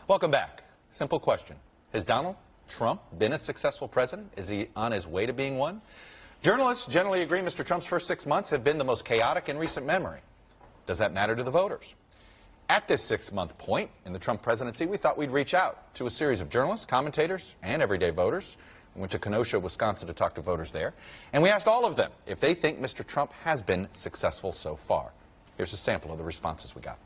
Welcome back. Simple question. Has Donald Trump been a successful president? Is he on his way to being one? Journalists generally agree Mr. Trump's first 6 months have been the most chaotic in recent memory. Does that matter to the voters? At this 6-month point in the Trump presidency, we thought we'd reach out to a series of journalists, commentators, and everyday voters. We went to Kenosha, Wisconsin to talk to voters there. And we asked all of them if they think Mr. Trump has been successful so far. Here's a sample of the responses we got.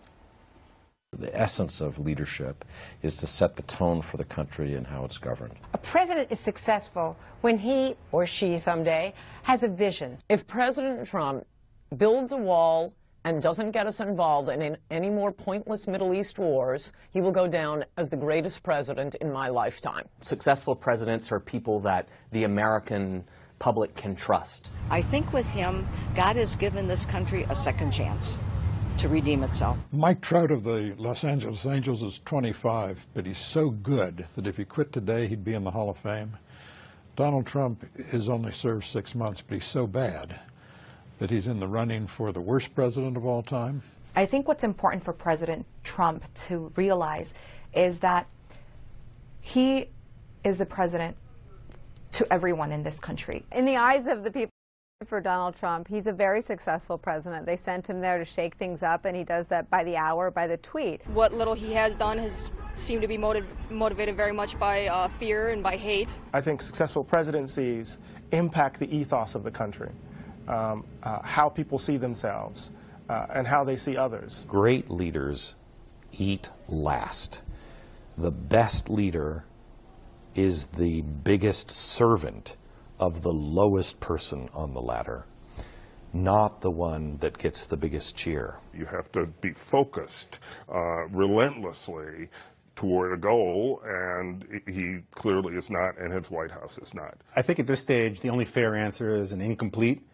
The essence of leadership is to set the tone for the country and how it's governed. A president is successful when he or she someday has a vision. If President Trump builds a wall and doesn't get us involved in any more pointless Middle East wars, he will go down as the greatest president in my lifetime. Successful presidents are people that the American public can trust. I think with him, God has given this country a second chance to redeem itself. Mike Trout of the Los Angeles Angels is 25, but he's so good that if he quit today, he'd be in the Hall of Fame. Donald Trump has only served 6 months, but he's so bad that he's in the running for the worst president of all time. I think what's important for President Trump to realize is that he is the president to everyone in this country. In the eyes of the people for Donald Trump, he's a very successful president. They sent him there to shake things up, and he does that by the hour, by the tweet. What little he has done has seemed to be motivated very much by fear and by hate. I think successful presidencies impact the ethos of the country, how people see themselves, and how they see others. Great leaders eat last. The best leader is the biggest servant of the lowest person on the ladder, not the one that gets the biggest cheer. You have to be focused relentlessly toward a goal, and he clearly is not, and his White House is not. I think at this stage, the only fair answer is an incomplete.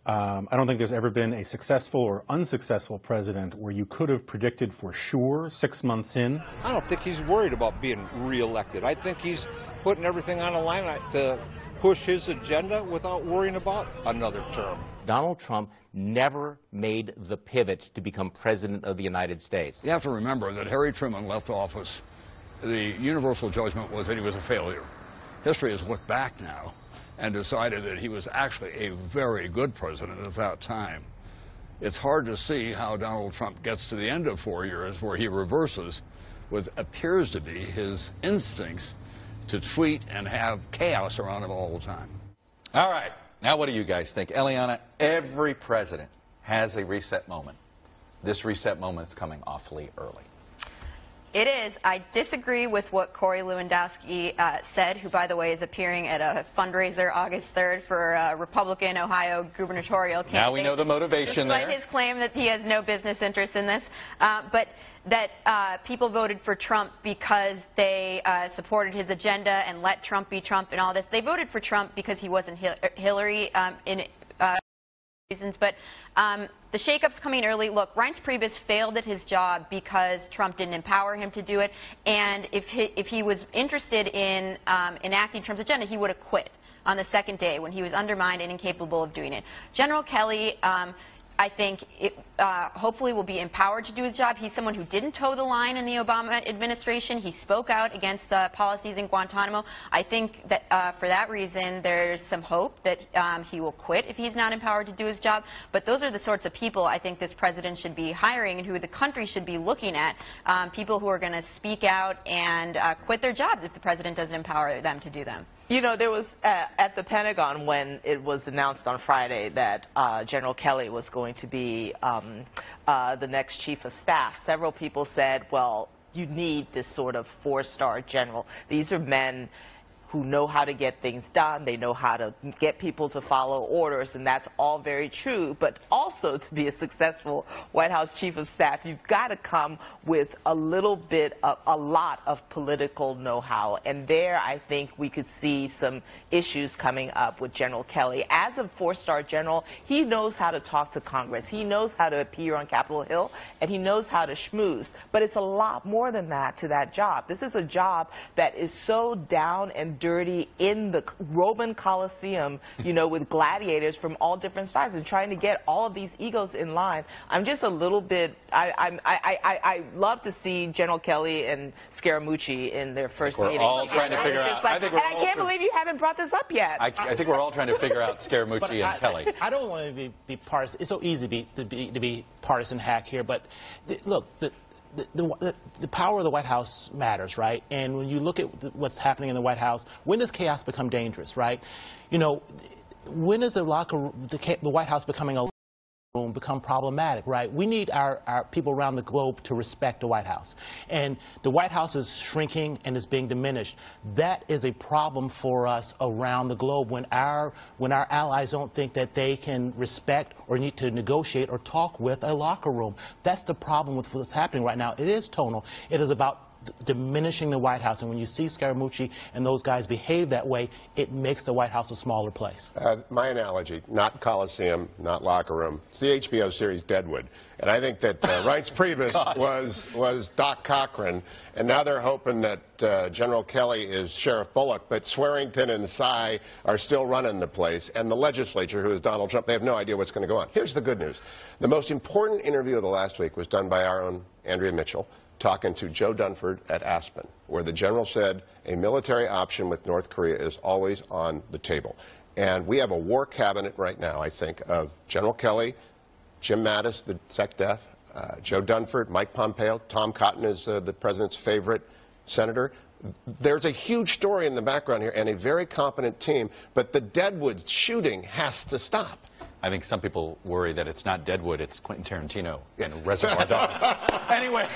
I don't think there's ever been a successful or unsuccessful president where you could have predicted for sure 6 months in. I don't think he's worried about being reelected. I think he's putting everything on the line to push his agenda without worrying about another term. Donald Trump never made the pivot to become president of the United States. You have to remember that Harry Truman left office. The universal judgment was that he was a failure. History has looked back now and decided that he was actually a very good president at that time. It's hard to see how Donald Trump gets to the end of 4 years where he reverses what appears to be his instincts to tweet and have chaos around him all the time. All right. Now what do you guys think? Eliana, every president has a reset moment. This reset moment is coming awfully early. It is. I disagree with what Corey Lewandowski said, who, by the way, is appearing at a fundraiser August 3rd for a Republican Ohio gubernatorial candidate. Now we know the motivation there. Despite his claim that he has no business interest in this. But that people voted for Trump because they supported his agenda and let Trump be Trump and all this. They voted for Trump because he wasn't Hillary in reasons. But the shakeup's coming early. Look, Reince Priebus failed at his job because Trump didn't empower him to do it. And if he was interested in enacting Trump's agenda, he would have quit on the second day when he was undermined and incapable of doing it. General Kelly, I think, hopefully will be empowered to do his job. He's someone who didn't toe the line in the Obama administration. He spoke out against the policies in Guantanamo. I think that for that reason, there's some hope that he will quit if he's not empowered to do his job. But those are the sorts of people I think this president should be hiring and who the country should be looking at, people who are going to speak out and quit their jobs if the president doesn't empower them to do them. You know, there was at the Pentagon when it was announced on Friday that General Kelly was going to be the next chief of staff. Several people said, well, you need this sort of four-star general. These are men who know how to get things done. They know how to get people to follow orders, and that's all very true. But also, to be a successful White House chief of staff, you've got to come with a lot of political know-how. And there, I think we could see some issues coming up with General Kelly. As a four-star general, he knows how to talk to Congress. He knows how to appear on Capitol Hill, and he knows how to schmooze. But it's a lot more than that to that job. This is a job that is so down and dirty in the Roman Colosseum, you know, with gladiators from all different sizes, trying to get all of these egos in line. I'm just a little bit, I love to see General Kelly and Scaramucci in their first meeting. We're all trying to figure out. Like, and I can't believe you haven't brought this up yet. I think we're all trying to figure out Scaramucci and Kelly. I don't want to be partisan. It's so easy to be partisan hack here, but look, the power of the White House matters, right? And when you look at what's happening in the White House, when does chaos become dangerous, right? You know, when does the White House becoming a room become problematic, right? We need our people around the globe to respect the White House. And the White House is shrinking and is being diminished. That is a problem for us around the globe when our allies don't think that they can respect or need to negotiate or talk with a locker room. That's the problem with what's happening right now. It is tonal. It is about diminishing the White House, and when you see Scaramucci and those guys behave that way, it makes the White House a smaller place. My analogy, not Coliseum, not locker room, it's the HBO series Deadwood. And I think that Reince Priebus was Doc Cochran, and now they're hoping that General Kelly is Sheriff Bullock, but Swearington and Cy are still running the place, and the legislature, who is Donald Trump, they have no idea what's going to go on. Here's the good news. The most important interview of the last week was done by our own Andrea Mitchell, talking to Joe Dunford at Aspen, where the general said a military option with North Korea is always on the table. And we have a war cabinet right now, I think, of General Kelly, Jim Mattis, the SecDef, Joe Dunford, Mike Pompeo, Tom Cotton is the president's favorite senator. There's a huge story in the background here and a very competent team, but the Deadwood shooting has to stop. I think some people worry that it's not Deadwood, it's Quentin Tarantino and Reservoir Dogs. Anyway,